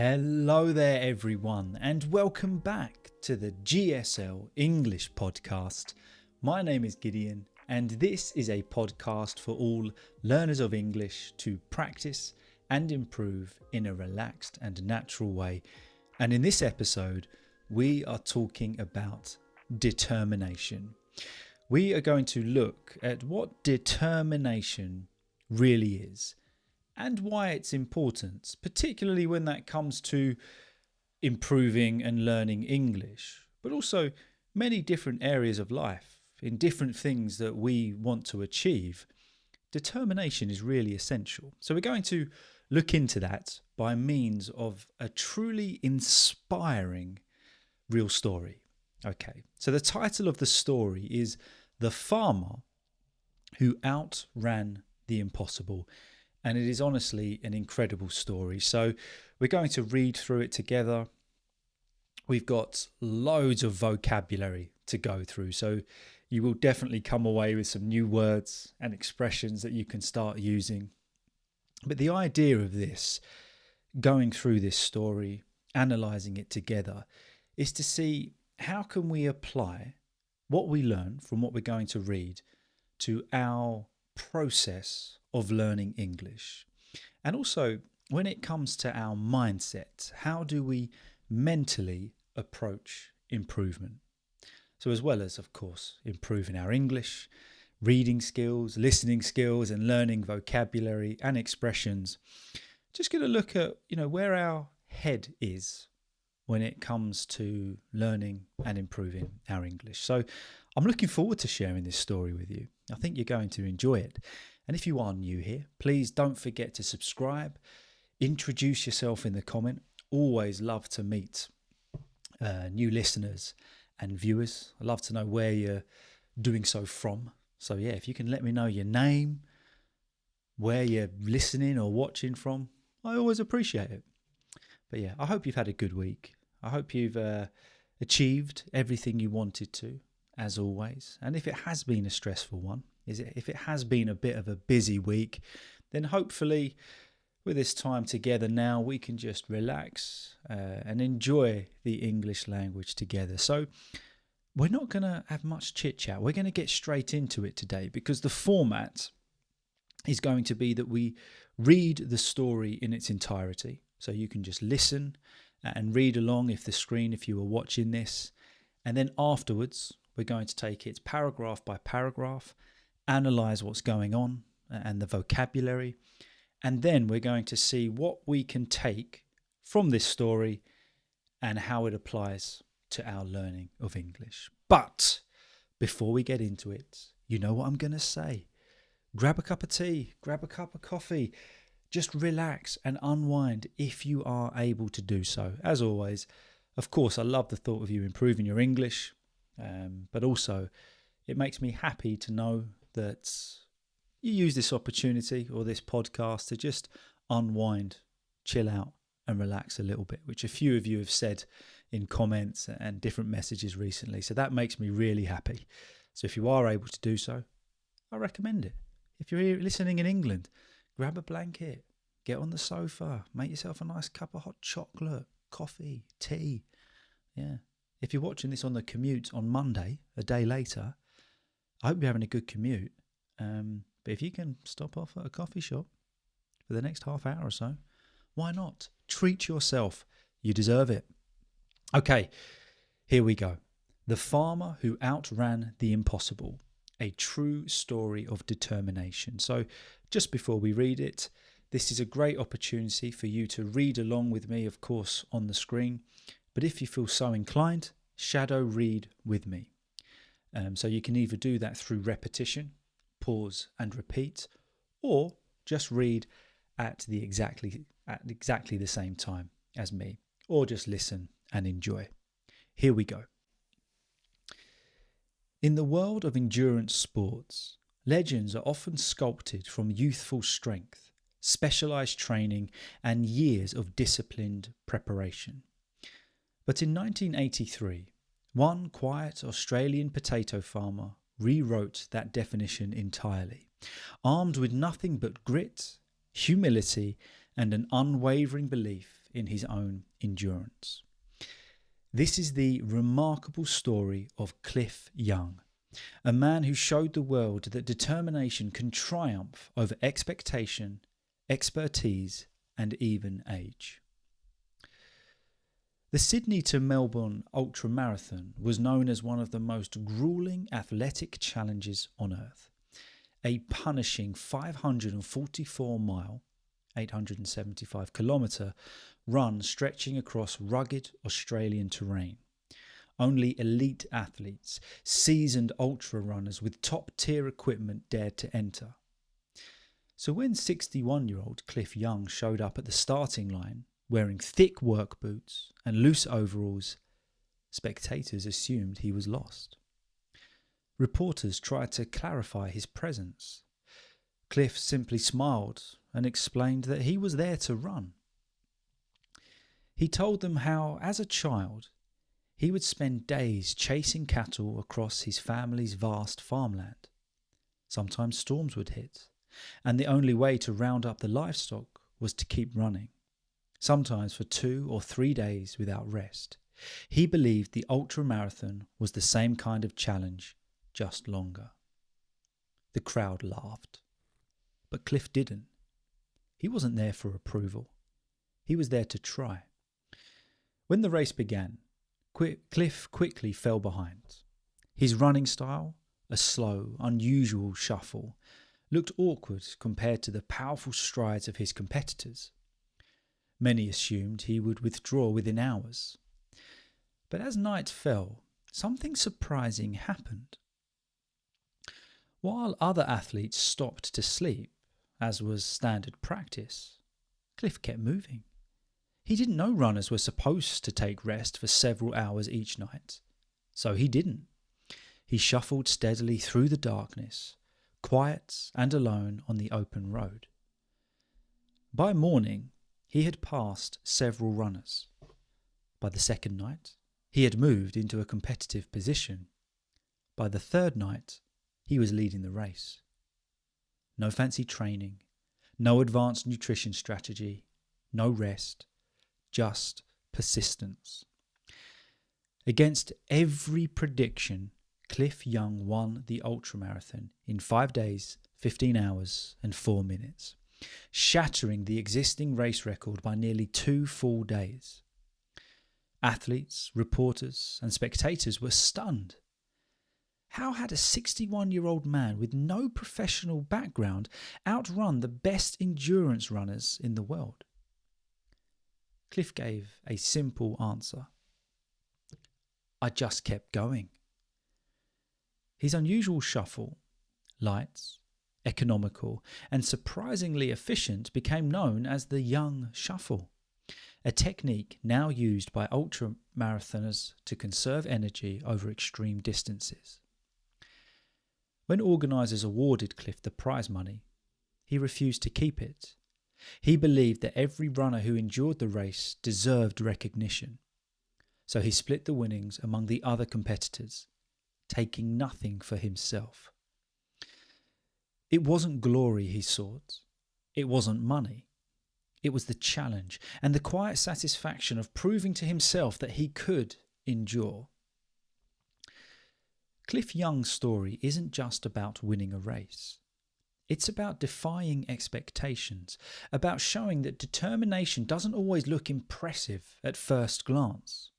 Hello there, everyone, and welcome back to the GSL-English podcast. My name is Gideon, and this is a podcast for all learners of English to practice and improve in a relaxed and natural way. And in this episode, we are talking about determination. We are going to look at what determination really is and why it's important, particularly when that comes to improving and learning English, but also many different areas of life, in different things that we want to achieve. Determination is really essential. So we're going to look into that by means of a truly inspiring real story. Okay, so the title of the story is The Farmer Who Outran the Impossible. And it is honestly an incredible story. So we're going to read through it together. We've got loads of vocabulary to go through. So you will definitely come away with some new words and expressions that you can start using. But the idea of this, going through this story, analysing it together, is to see how can we apply what we learn from what we're going to read to our process of learning English. And also, when it comes to our mindset, how do we mentally approach improvement? So as well as, of course, improving our English, reading skills, listening skills, and learning vocabulary and expressions, just going to look at, where our head is when it comes to learning and improving our English. So I'm looking forward to sharing this story with you. I think you're going to enjoy it. And if you are new here, please don't forget to subscribe, introduce yourself in the comment. Always love to meet new listeners and viewers. I love to know where you're doing so from. So yeah, if you can let me know your name, where you're listening or watching from, I always appreciate it. But yeah, I hope you've had a good week. I hope you've achieved everything you wanted to, as always. And if it has been a stressful one, if it has been a bit of a busy week, then hopefully with this time together now, we can just relax and enjoy the English language together. So we're not going to have much chit chat. We're going to get straight into it today because the format is going to be that we read the story in its entirety. So you can just listen and read along if you were watching this. And then afterwards, we're going to take it paragraph by paragraph, analyze what's going on and the vocabulary. And then we're going to see what we can take from this story and how it applies to our learning of English. But before we get into it, you know what I'm going to say. Grab a cup of tea, grab a cup of coffee, just relax and unwind if you are able to do so. As always, of course, I love the thought of you improving your English, but also it makes me happy to know that you use this opportunity or this podcast to just unwind, chill out and relax a little bit, which a few of you have said in comments and different messages recently. So that makes me really happy. So if you are able to do so, I recommend it. If you're here listening in England, grab a blanket, get on the sofa, make yourself a nice cup of hot chocolate, coffee, tea. Yeah. If you're watching this on the commute on Monday, a day later, I hope you're having a good commute. But if you can stop off at a coffee shop for the next half hour or so, why not? Treat yourself. You deserve it. Okay, here we go. The Farmer Who Outran the Impossible, a true story of determination. So just before we read it, this is a great opportunity for you to read along with me, of course, on the screen. But if you feel so inclined, shadow read with me. So you can either do that through repetition, pause and repeat, or just read at exactly the same time as me, or just listen and enjoy. Here we go. In the world of endurance sports, legends are often sculpted from youthful strength, specialised training and years of disciplined preparation. But in 1983, one quiet Australian potato farmer rewrote that definition entirely, armed with nothing but grit, humility and an unwavering belief in his own endurance. This is the remarkable story of Cliff Young, a man who showed the world that determination can triumph over expectation, expertise, and even age. The Sydney to Melbourne ultramarathon was known as one of the most grueling athletic challenges on earth. A punishing 544-mile, 875 kilometre run stretching across rugged Australian terrain. Only elite athletes, seasoned ultra runners with top-tier equipment dared to enter. So when 61-year-old Cliff Young showed up at the starting line, wearing thick work boots and loose overalls, spectators assumed he was lost. Reporters tried to clarify his presence. Cliff simply smiled and explained that he was there to run. He told them how, as a child, he would spend days chasing cattle across his family's vast farmland. Sometimes storms would hit, and the only way to round up the livestock was to keep running, sometimes for 2 or 3 days without rest. He believed the ultramarathon was the same kind of challenge, just longer. The crowd laughed, but Cliff didn't. He wasn't there for approval. He was there to try. When the race began, Cliff quickly fell behind. His running style, a slow, unusual shuffle, looked awkward compared to the powerful strides of his competitors. Many assumed he would withdraw within hours. But as night fell, something surprising happened. While other athletes stopped to sleep, as was standard practice, Cliff kept moving. He didn't know runners were supposed to take rest for several hours each night, so he didn't. He shuffled steadily through the darkness, quiet and alone on the open road. By morning, he had passed several runners. By the second night, he had moved into a competitive position. By the third night, he was leading the race. No fancy training, no advanced nutrition strategy, no rest, just persistence. Against every prediction, Cliff Young won the ultramarathon in 5 days, 15 hours and 4 minutes, shattering the existing race record by nearly 2 full days. Athletes, reporters and spectators were stunned. How had a 61-year-old man with no professional background outrun the best endurance runners in the world? Cliff gave a simple answer. I just kept going. His unusual shuffle, light, economical, and surprisingly efficient, became known as the Young Shuffle, a technique now used by ultramarathoners to conserve energy over extreme distances. When organisers awarded Cliff the prize money, he refused to keep it. He believed that every runner who endured the race deserved recognition, so he split the winnings among the other competitors, taking nothing for himself. It wasn't glory he sought. It wasn't money. It was the challenge and the quiet satisfaction of proving to himself that he could endure. Cliff Young's story isn't just about winning a race. It's about defying expectations, about showing that determination doesn't always look impressive at first glance.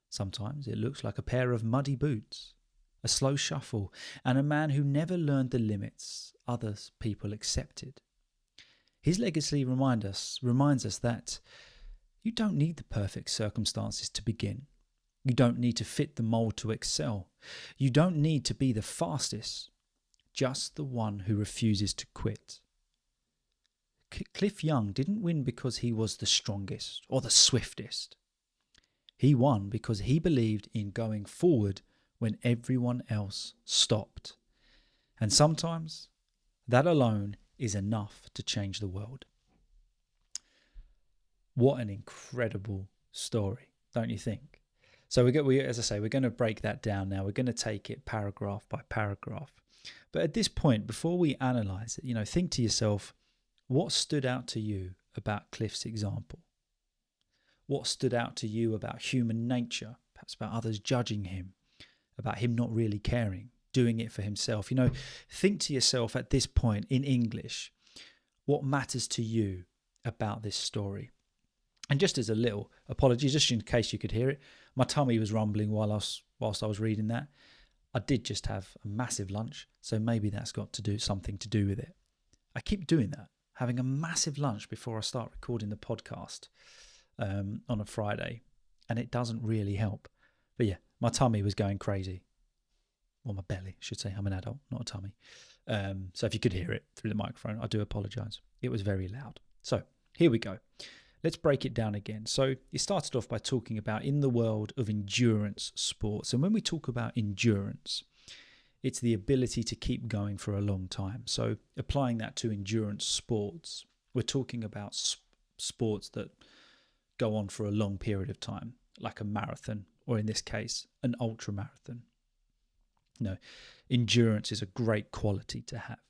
Sometimes it looks like a pair of muddy boots, a slow shuffle, and a man who never learned the limits other people accepted. His legacy reminds us that you don't need the perfect circumstances to begin. You don't need to fit the mold to excel. You don't need to be the fastest, just the one who refuses to quit. Cliff Young didn't win because he was the strongest or the swiftest. He won because he believed in going forward when everyone else stopped. And sometimes that alone is enough to change the world. What an incredible story, don't you think? So as I say, we're going to break that down now. We're going to take it paragraph by paragraph. But at this point, before we analyse it, think to yourself, what stood out to you about Cliff's example? What stood out to you about human nature, perhaps about others judging him, about him not really caring, doing it for himself? Think to yourself at this point in English, what matters to you about this story? And just as a little apology, just in case you could hear it, my tummy was rumbling whilst I was reading that. I did just have a massive lunch, so maybe that's got something to do with it. I keep doing that, having a massive lunch before I start recording the podcast on a Friday, and it doesn't really help. But yeah, my tummy was going crazy. Or my belly, I should say. I'm an adult, not a tummy. So if you could hear it through the microphone, I do apologise. It was very loud. So here we go. Let's break it down again. So it started off by talking about in the world of endurance sports. And when we talk about endurance, it's the ability to keep going for a long time. So applying that to endurance sports, we're talking about sports that go on for a long period of time, like a marathon, or in this case, an ultra marathon. Endurance is a great quality to have.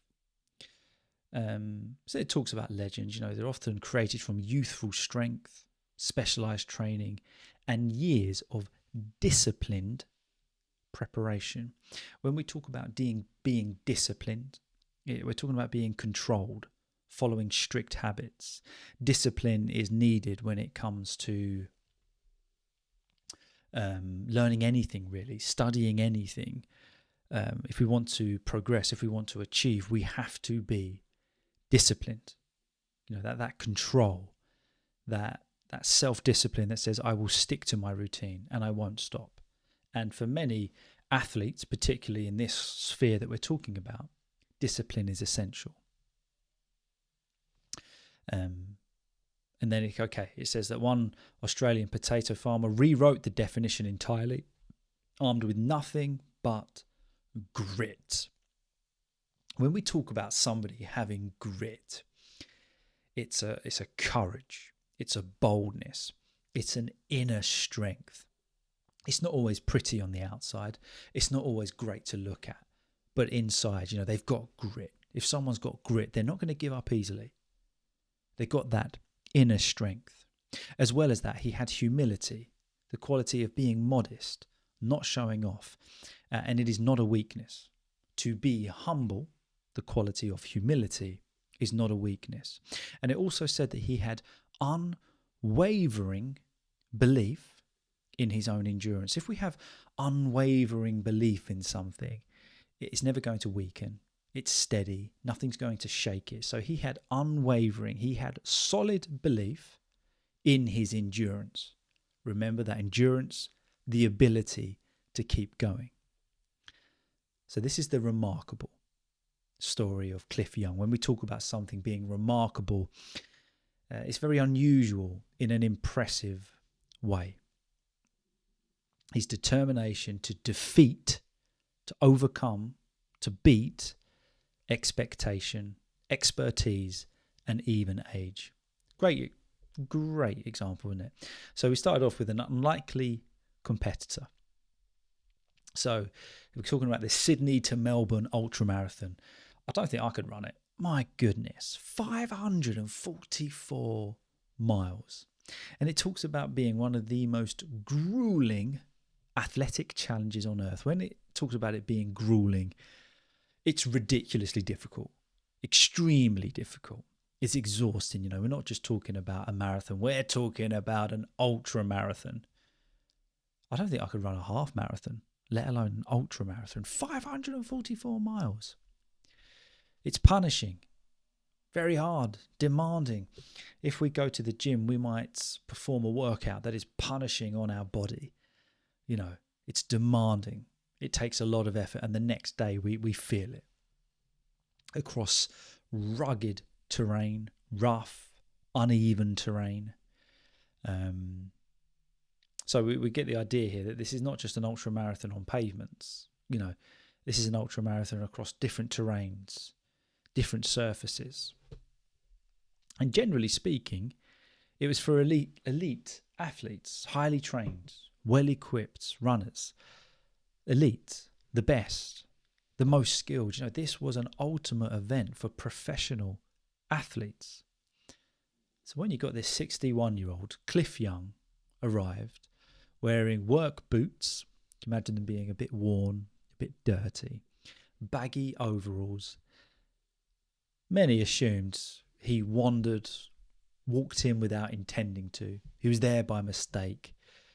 So it talks about legends. They're often created from youthful strength, specialized training, and years of disciplined preparation. When we talk about being disciplined, we're talking about being controlled, following strict habits. Discipline is needed when it comes to learning anything, really, studying anything. If we want to progress, if we want to achieve, we have to be disciplined. That control, that self-discipline that says, I will stick to my routine and I won't stop. And for many athletes, particularly in this sphere that we're talking about, discipline is essential. And then it says that one Australian potato farmer rewrote the definition entirely, armed with nothing but grit. When we talk about somebody having grit, it's a courage, it's a boldness, it's an inner strength. It's not always pretty on the outside, it's not always great to look at, but inside, they've got grit. If someone's got grit, they're not going to give up easily. They've got that inner strength. As well as that, he had humility, the quality of being modest, not showing off, and it is not a weakness. To be humble, the quality of humility, is not a weakness. And it also said that he had unwavering belief in his own endurance. If we have unwavering belief in something, it's never going to weaken. It's steady. Nothing's going to shake it. So he had he had solid belief in his endurance. Remember that endurance, the ability to keep going. So this is the remarkable story of Cliff Young. When we talk about something being remarkable, it's very unusual in an impressive way. His determination to defeat, to overcome, to beat expectation, expertise, and even age. Great example, isn't it? So we started off with an unlikely competitor. So we're talking about the Sydney to Melbourne ultramarathon. I don't think I could run it. My goodness, 544 miles. And it talks about being one of the most grueling athletic challenges on earth. When it talks about it being grueling, it's ridiculously difficult, extremely difficult. It's exhausting. We're not just talking about a marathon. We're talking about an ultra marathon. I don't think I could run a half marathon, let alone an ultra marathon. 544 miles. It's punishing, very hard, demanding. If we go to the gym, we might perform a workout that is punishing on our body. It's demanding. It takes a lot of effort, and the next day we feel it. Across rugged terrain, rough, uneven terrain. So we get the idea here that this is not just an ultra marathon on pavements. This is an ultra marathon across different terrains, different surfaces. And generally speaking, it was for elite athletes, highly trained, well-equipped runners, elite, the best, the most skilled. This was an ultimate event for professional athletes. So when you got this 61-year-old Cliff Young, arrived wearing work boots. Imagine them being a bit worn, a bit dirty, baggy overalls. Many assumed he walked in without intending to. He was there by mistake.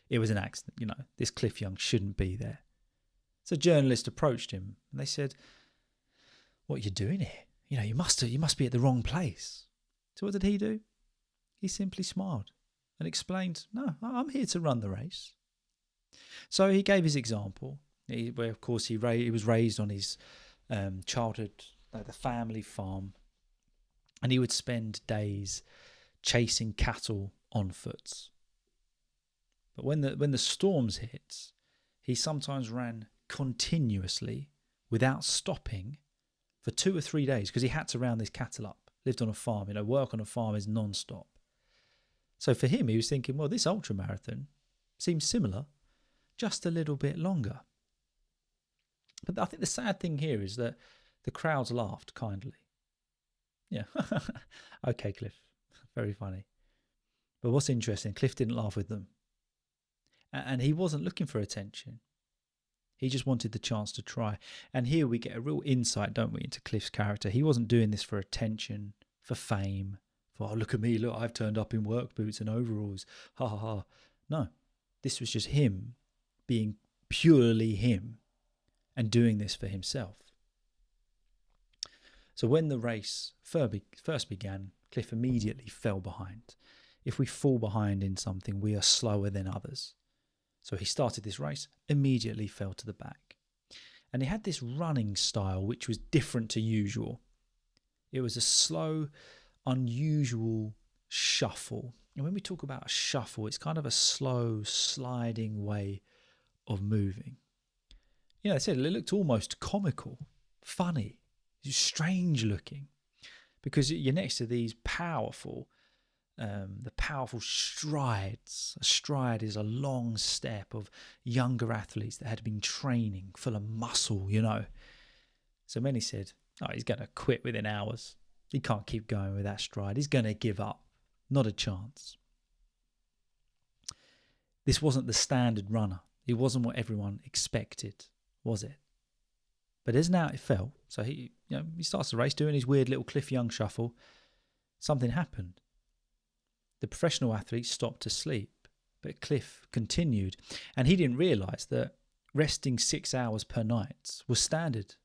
It was an accident, this Cliff Young shouldn't be there. So a journalist approached him and they said, "What are you doing here? You must be at the wrong place." So what did he do? He simply smiled and explained, "No, I'm here to run the race." So he gave his example, where of course he was raised on his childhood, the family farm, and he would spend days chasing cattle on foot. But when the storms hit, he sometimes ran continuously without stopping for 2 or 3 days because he had to round this cattle up. Lived on a farm, work on a farm is non-stop. So for him, he was thinking, well, this ultramarathon seems similar, just a little bit longer. But I think the sad thing here is that the crowds laughed kindly. Yeah, okay, Cliff, very funny. But what's interesting, Cliff didn't laugh with them. And he wasn't looking for attention. He just wanted the chance to try. And here we get a real insight, don't we, into Cliff's character. He wasn't doing this for attention, for fame, for, "Oh, look at me, look, I've turned up in work boots and overalls. Ha ha ha." No, this was just him being purely him and doing this for himself. So when the race first began, Cliff immediately fell behind. If we fall behind in something, we are slower than others. So he started this race, immediately fell to the back. And he had this running style which was different to usual. It was a slow, unusual shuffle. And when we talk about a shuffle, it's kind of a slow, sliding way of moving. I said it looked almost comical, funny, strange looking, because you're next to these powerful strides. A stride is a long step of younger athletes that had been training, full of muscle, So many said, "Oh, he's going to quit within hours. He can't keep going with that stride. He's going to give up. Not a chance." This wasn't the standard runner. It wasn't what everyone expected, was it? But as now it fell, so he starts the race doing his weird little Cliff Young shuffle. Something happened. The professional athletes stopped to sleep, but Cliff continued, and he didn't realise that resting 6 hours per night was standard.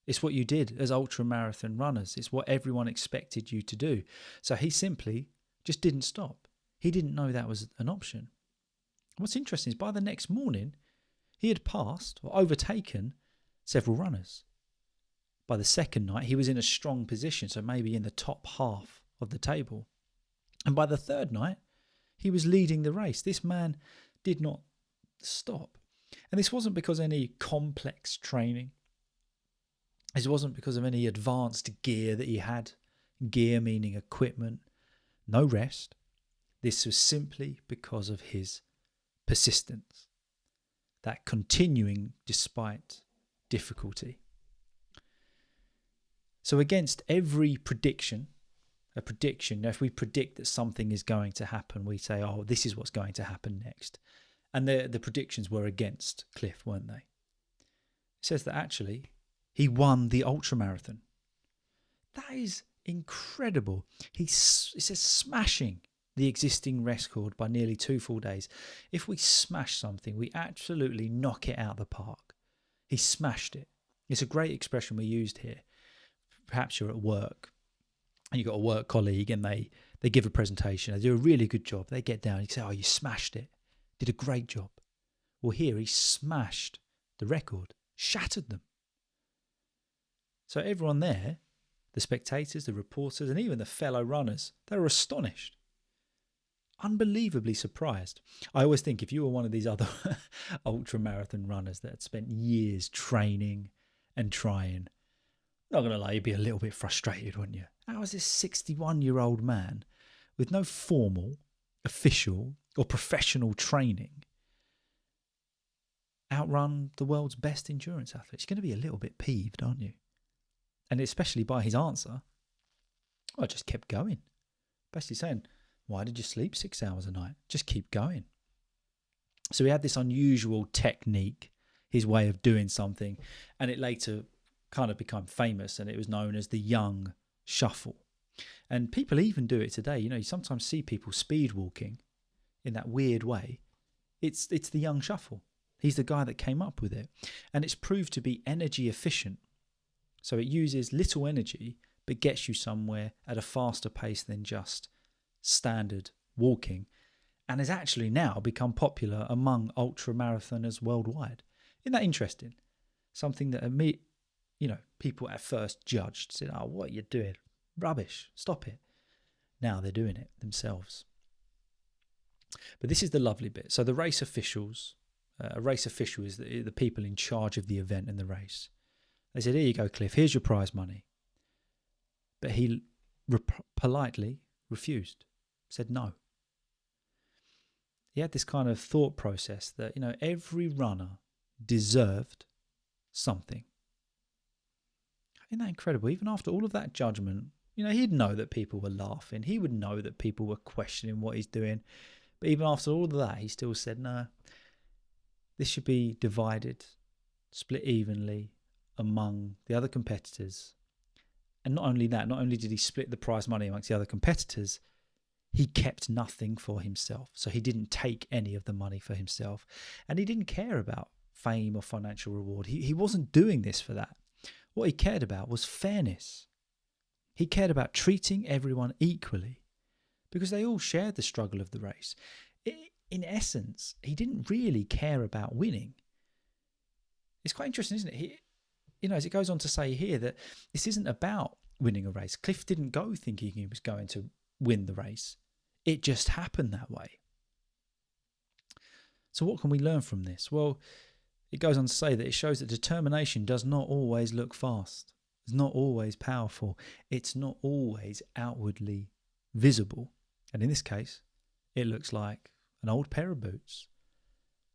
It's what you did as ultra-marathon runners. It's what everyone expected you to do. So he simply just didn't stop. He didn't know that was an option. What's interesting is by the next morning, he had passed or overtaken several runners. By the second night, he was in a strong position, so maybe in the top half of the table. And by the third night, he was leading the race. This man did not stop. And this wasn't because of any complex training. This wasn't because of any advanced gear that he had. Gear meaning equipment. No rest. This was simply because of his persistence. That continuing despite difficulty. So against every prediction, if we predict that something is going to happen, we say, "Oh, this is what's going to happen next." And the predictions were against Cliff, weren't they? It says that actually he won the ultramarathon. That is incredible. It says smashing the existing record by nearly 2 full days. If we smash something, we absolutely knock it out of the park. He smashed it. It's a great expression we used here. Perhaps you're at work and you've got a work colleague and they give a presentation. They do a really good job. They get down and you say, "Oh, you smashed it. Did a great job." Well, here he smashed the record, shattered them. So everyone there, the spectators, the reporters, and even the fellow runners, they were astonished. Unbelievably surprised. I always think if you were one of these other ultra-marathon runners that had spent years training and trying, not going to lie, you'd be a little bit frustrated, wouldn't you? How is this 61-year-old man with no formal, official or professional training outrun the world's best endurance athletes? You're going to be a little bit peeved, aren't you? And especially by his answer, I just kept going. Basically saying, "Why did you sleep 6 hours a night? Just keep going." So he had this unusual technique, his way of doing something, and it later kind of became famous, and it was known as the young shuffle. And people even do it today. You sometimes see people speed walking in that weird way. It's the young shuffle. He's the guy that came up with it. And it's proved to be energy efficient. So it uses little energy, but gets you somewhere at a faster pace than just standard walking, and has actually now become popular among ultra marathoners worldwide. Isn't that interesting? Something that people at first judged, said, "Oh, what are you doing? Rubbish, stop it." Now they're doing it themselves. But this is the lovely bit. So the race officials, a race official is the people in charge of the event and the race. They said, "Here you go, Cliff, here's your prize money." But he politely refused, said no. He had this kind of thought process that, every runner deserved something. Isn't that incredible? Even after all of that judgment, he'd know that people were laughing. He would know that people were questioning what he's doing. But even after all of that, he still said, no, this should be divided, split evenly among the other competitors. And not only that, not only did he split the prize money amongst the other competitors, he kept nothing for himself. So he didn't take any of the money for himself. And he didn't care about fame or financial reward. He wasn't doing this for that. What he cared about was fairness. He cared about treating everyone equally because they all shared the struggle of the race. In essence, he didn't really care about winning. It's quite interesting, isn't it? As it goes on to say here, that this isn't about winning a race. Cliff didn't go thinking he was going to win the race. It just happened that way. So what can we learn from this? Well, it goes on to say that it shows that determination does not always look fast. It's not always powerful. It's not always outwardly visible. And in this case, it looks like an old pair of boots,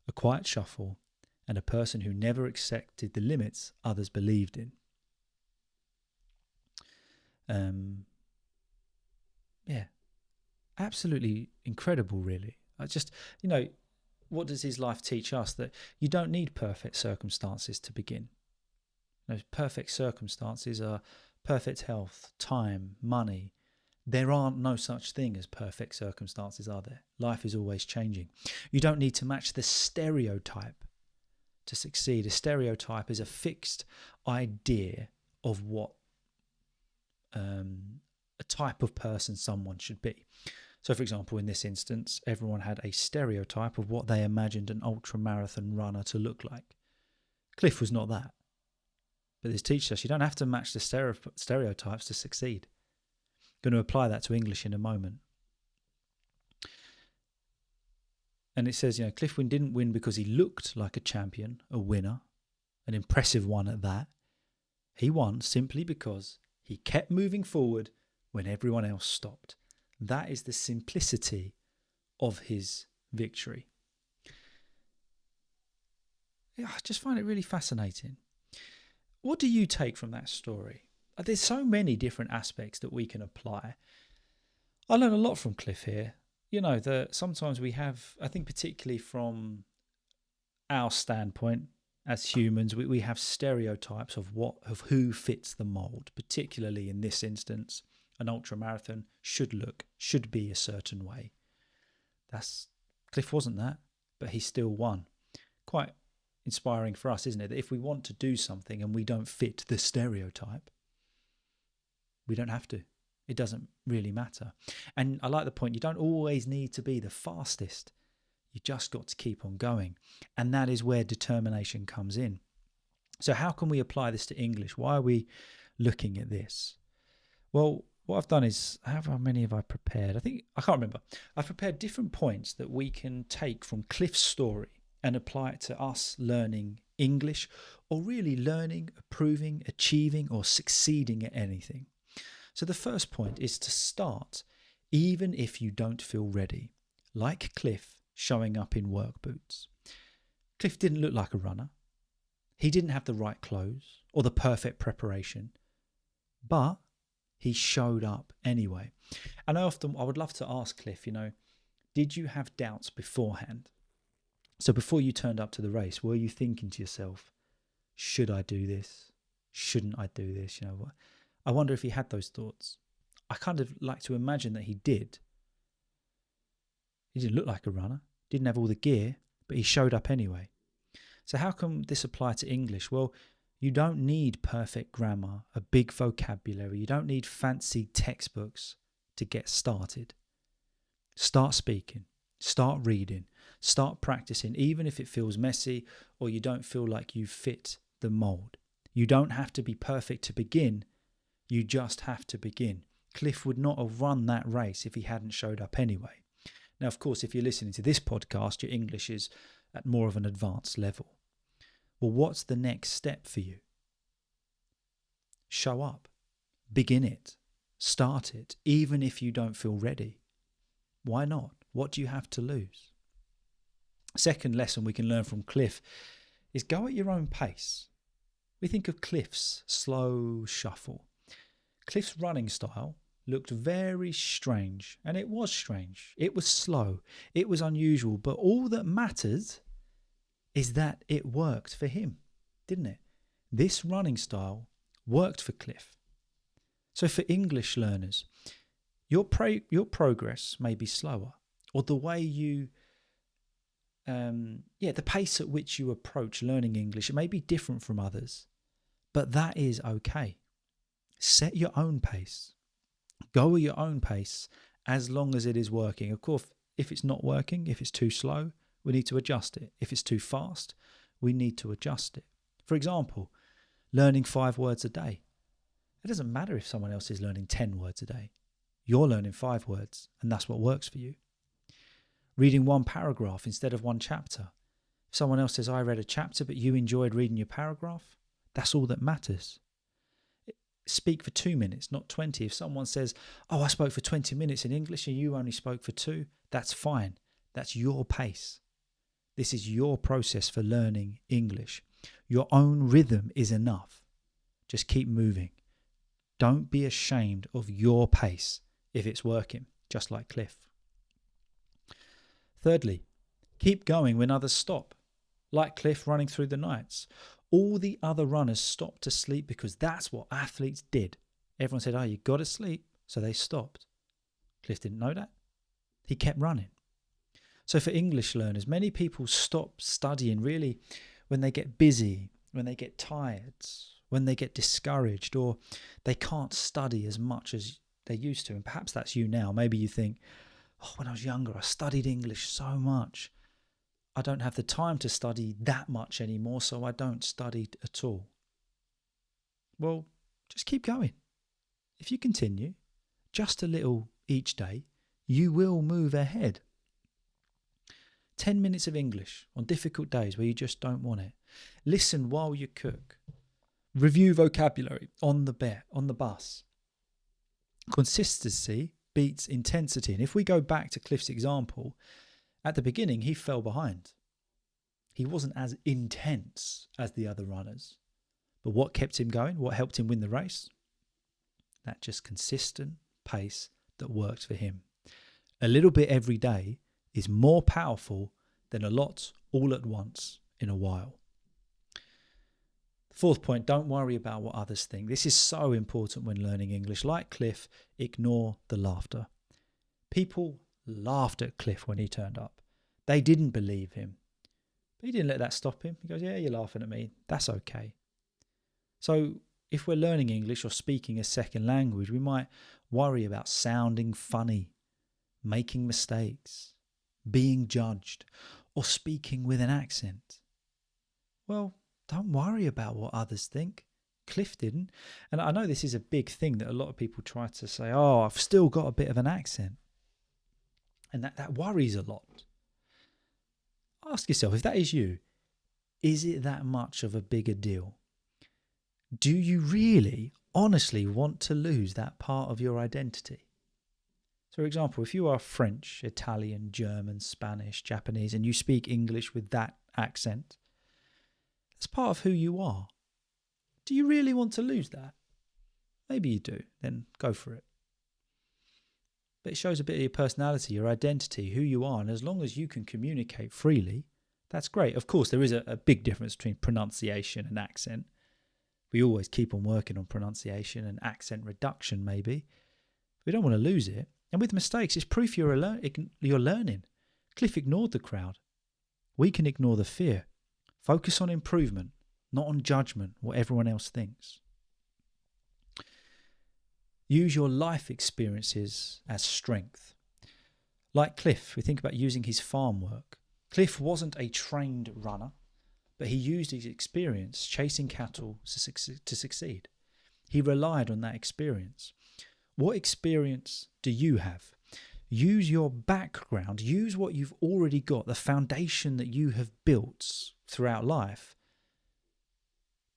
a quiet shuffle, and a person who never accepted the limits others believed in. Absolutely incredible, really. What does his life teach us? That you don't need perfect circumstances to begin. Perfect circumstances are perfect health, time, money. There aren't no such thing as perfect circumstances, are there? Life is always changing. You don't need to match the stereotype to succeed. A stereotype is a fixed idea of what a type of person someone should be. So, for example, in this instance, everyone had a stereotype of what they imagined an ultra-marathon runner to look like. Cliff was not that. But this teaches us you don't have to match the stereotypes to succeed. I'm going to apply that to English in a moment. And it says, Cliff didn't win because he looked like a champion, a winner, an impressive one at that. He won simply because he kept moving forward when everyone else stopped. That is the simplicity of his victory. I just find it really fascinating. What do you take from that story? There's so many different aspects that we can apply. I learned a lot from Cliff here. That sometimes we have, I think particularly from our standpoint as humans, we have stereotypes of who fits the mold, particularly in this instance. An ultramarathon should be a certain way. Cliff wasn't that, but he still won. Quite inspiring for us, isn't it? That if we want to do something and we don't fit the stereotype, we don't have to. It doesn't really matter. And I like the point, you don't always need to be the fastest. You just got to keep on going. And that is where determination comes in. So how can we apply this to English? Why are we looking at this? Well, what I've done is, how many have I prepared? I can't remember. I've prepared different points that we can take from Cliff's story and apply it to us learning English, or really learning, improving, achieving, or succeeding at anything. So the first point is to start even if you don't feel ready, like Cliff showing up in work boots. Cliff didn't look like a runner. He didn't have the right clothes or the perfect preparation, but he showed up anyway. And I would love to ask Cliff, did you have doubts beforehand? So before you turned up to the race, were you thinking to yourself, should I do this? Shouldn't I do this? You know what? I wonder if he had those thoughts. I kind of like to imagine that he did. He didn't look like a runner, didn't have all the gear, but he showed up anyway. So how can this apply to English? Well, you don't need perfect grammar, a big vocabulary. You don't need fancy textbooks to get started. Start speaking, start reading, start practicing, even if it feels messy or you don't feel like you fit the mold. You don't have to be perfect to begin. You just have to begin. Cliff would not have run that race if he hadn't showed up anyway. Now, of course, if you're listening to this podcast, your English is at more of an advanced level. Well, what's the next step for you? Show up. Begin it. Start it, even if you don't feel ready. Why not? What do you have to lose? Second lesson we can learn from Cliff is go at your own pace. We think of Cliff's slow shuffle. Cliff's running style looked very strange, and it was strange. It was slow. It was unusual, but all that mattered is that it worked for him, didn't it? This running style worked for Cliff. So for English learners, your progress may be slower, or the way you, the pace at which you approach learning English, it may be different from others, but that is okay. Set your own pace. Go at your own pace as long as it is working. Of course, if it's not working, if it's too slow, we need to adjust it. If it's too fast, we need to adjust it. For example, learning 5 words a day. It doesn't matter if someone else is learning 10 words a day. You're learning 5 words, and that's what works for you. Reading 1 paragraph instead of 1 chapter. If someone else says, I read a chapter, but you enjoyed reading your paragraph, that's all that matters. Speak for 2 minutes, not 20. If someone says, I spoke for 20 minutes in English and you only spoke for 2, that's fine. That's your pace. This is your process for learning English. Your own rhythm is enough. Just keep moving. Don't be ashamed of your pace if it's working, just like Cliff. Thirdly, keep going when others stop, like Cliff running through the nights. All the other runners stopped to sleep because that's what athletes did. Everyone said, you got to sleep, so they stopped. Cliff didn't know that. He kept running. So for English learners, many people stop studying really when they get busy, when they get tired, when they get discouraged, or they can't study as much as they used to. And perhaps that's you now. Maybe you think, when I was younger, I studied English so much. I don't have the time to study that much anymore, so I don't study at all. Well, just keep going. If you continue, just a little each day, you will move ahead. 10 minutes of English on difficult days where you just don't want it. Listen while you cook. Review vocabulary on the bus. Consistency beats intensity. And if we go back to Cliff's example, at the beginning he fell behind. He wasn't as intense as the other runners. But what kept him going? What helped him win the race? That just consistent pace that worked for him. A little bit every day is more powerful than a lot all at once in a while. Fourth point, don't worry about what others think. This is so important when learning English. Like Cliff, ignore the laughter. People laughed at Cliff when he turned up. They didn't believe him. But he didn't let that stop him. He goes, yeah, you're laughing at me. That's okay. So if we're learning English or speaking a second language, we might worry about sounding funny, making mistakes, being judged, or speaking with an accent. Well, don't worry about what others think. Cliff didn't. And I know this is a big thing that a lot of people try to say, I've still got a bit of an accent. And that worries a lot. Ask yourself, if that is you, is it that much of a bigger deal? Do you really, honestly want to lose that part of your identity? So, for example, if you are French, Italian, German, Spanish, Japanese, and you speak English with that accent, that's part of who you are. Do you really want to lose that? Maybe you do, then go for it. But it shows a bit of your personality, your identity, who you are, and as long as you can communicate freely, That's great. Of course, there is a big difference between pronunciation and accent. We always keep on working on pronunciation and accent reduction, maybe. We don't want to lose it. And with mistakes, it's proof you're learning. Cliff ignored the crowd. We can ignore the fear. Focus on improvement, not on judgment, what everyone else thinks. Use your life experiences as strength. Like Cliff, we think about using his farm work. Cliff wasn't a trained runner, but he used his experience chasing cattle to succeed. He relied on that experience. What experience do you have? Use your background, use what you've already got, the foundation that you have built throughout life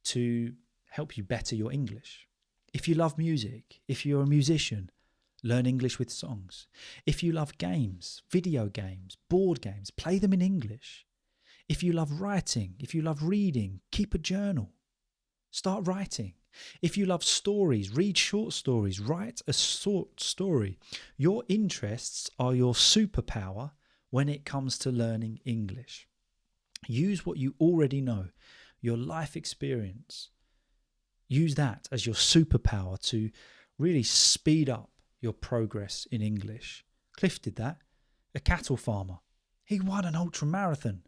to help you better your English. If you love music, if you're a musician, learn English with songs. If you love games, video games, board games, play them in English. If you love writing, if you love reading, keep a journal. Start writing. If you love stories, read short stories, write a short story. Your interests are your superpower when it comes to learning English. Use what you already know, your life experience. Use that as your superpower to really speed up your progress in English. Cliff did that. A cattle farmer. He won an ultra marathon.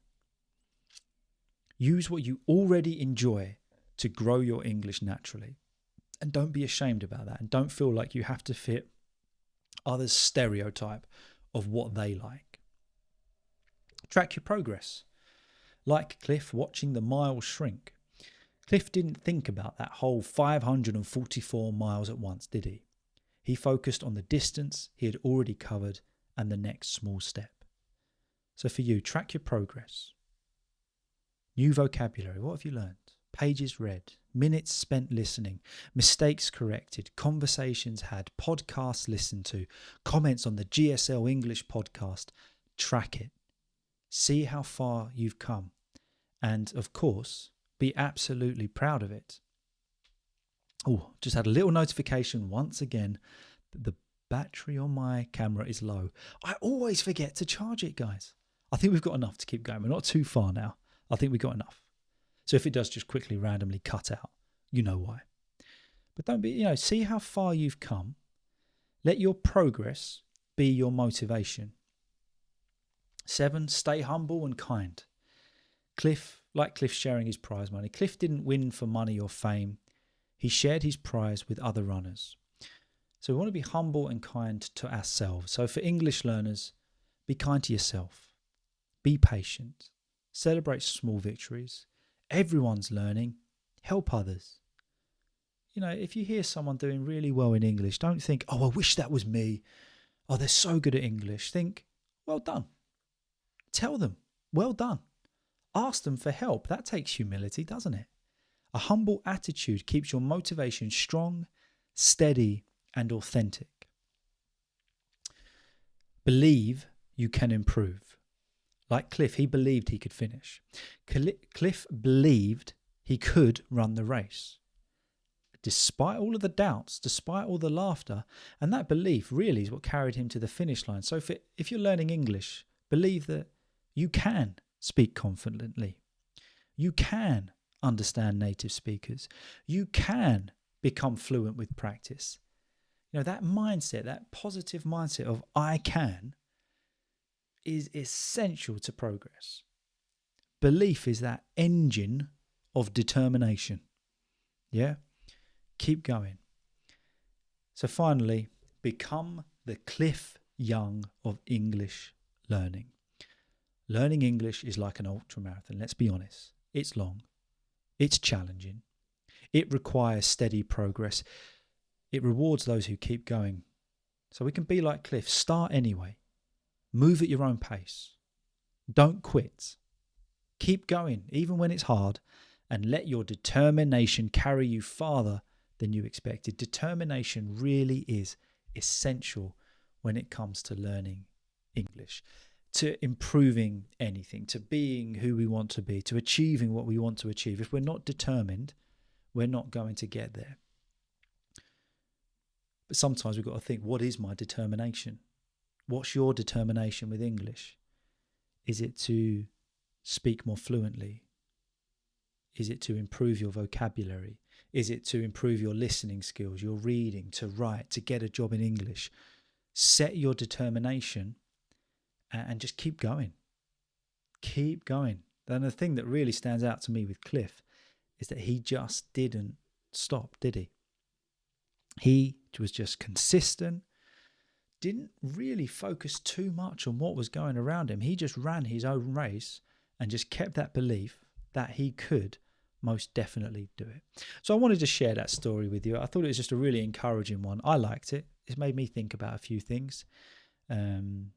Use what you already enjoy to grow your English naturally. And don't be ashamed about that. And don't feel like you have to fit others' stereotype of what they like. Track your progress. Like Cliff watching the miles shrink. Cliff didn't think about that whole 544 miles at once, did he? He focused on the distance he had already covered and the next small step. So for you, track your progress. New vocabulary. What have you learned? Pages read, minutes spent listening, mistakes corrected, conversations had, podcasts listened to, comments on the GSL-English podcast. Track it. See how far you've come. And of course, be absolutely proud of it. Oh, just had a little notification once again that the battery on my camera is low. I always forget to charge it, guys. I think we've got enough to keep going. We're not too far now. I think we've got enough. So if it does just quickly randomly cut out, you know why. But don't be, see how far you've come. Let your progress be your motivation. 7, stay humble and kind. Cliff sharing his prize money. Cliff didn't win for money or fame. He shared his prize with other runners. So we want to be humble and kind to ourselves. So for English learners, be kind to yourself. Be patient. Celebrate small victories. Everyone's learning. Help others. If you hear someone doing really well in English, don't think, oh, I wish that was me. Oh, they're so good at English. Think, well done. Tell them, well done. Ask them for help. That takes humility, doesn't it? A humble attitude keeps your motivation strong, steady, and authentic. Believe you can improve. Like Cliff, he believed he could finish. Cliff believed he could run the race. Despite all of the doubts, despite all the laughter, and that belief really is what carried him to the finish line. So if you're learning English, believe that you can speak confidently. You can understand native speakers. You can become fluent with practice. That mindset, that positive mindset of I can, is essential to progress. Belief is that engine of determination. Yeah? Keep going. So finally, become the Cliff Young of English learning. Learning English is like an ultramarathon, let's be honest. It's long. It's challenging. It requires steady progress. It rewards those who keep going. So we can be like Cliff. Start anyway. Move at your own pace. Don't quit. Keep going, even when it's hard, and let your determination carry you farther than you expected. Determination really is essential when it comes to learning English, to improving anything, to being who we want to be, to achieving what we want to achieve. If we're not determined, we're not going to get there. But sometimes we've got to think, what is my determination? What's your determination with English? Is it to speak more fluently? Is it to improve your vocabulary? Is it to improve your listening skills, your reading, to write, to get a job in English? Set your determination and just keep going. Keep going. And the thing that really stands out to me with Cliff is that he just didn't stop, did he? He was just consistent, didn't really focus too much on what was going around him. He just ran his own race and just kept that belief that he could most definitely do it. So I wanted to share that story with you. I thought it was just a really encouraging one. I liked it. It made me think about a few things. Being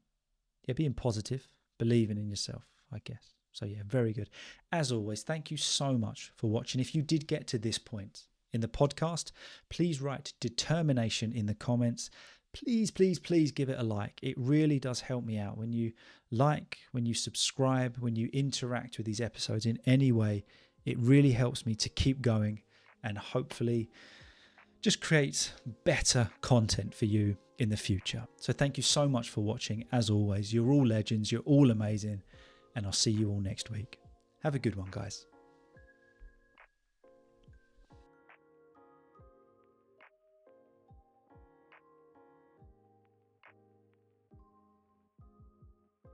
positive, believing in yourself, I guess. So yeah, very good. As always, thank you so much for watching. If you did get to this point in the podcast, please write determination in the comments. Please, please, please give it a like. It really does help me out. When you like, when you subscribe, when you interact with these episodes in any way, it really helps me to keep going and hopefully just create better content for you in the future. So thank you so much for watching. As always, you're all legends, you're all amazing, and I'll see you all next week. Have a good one, guys.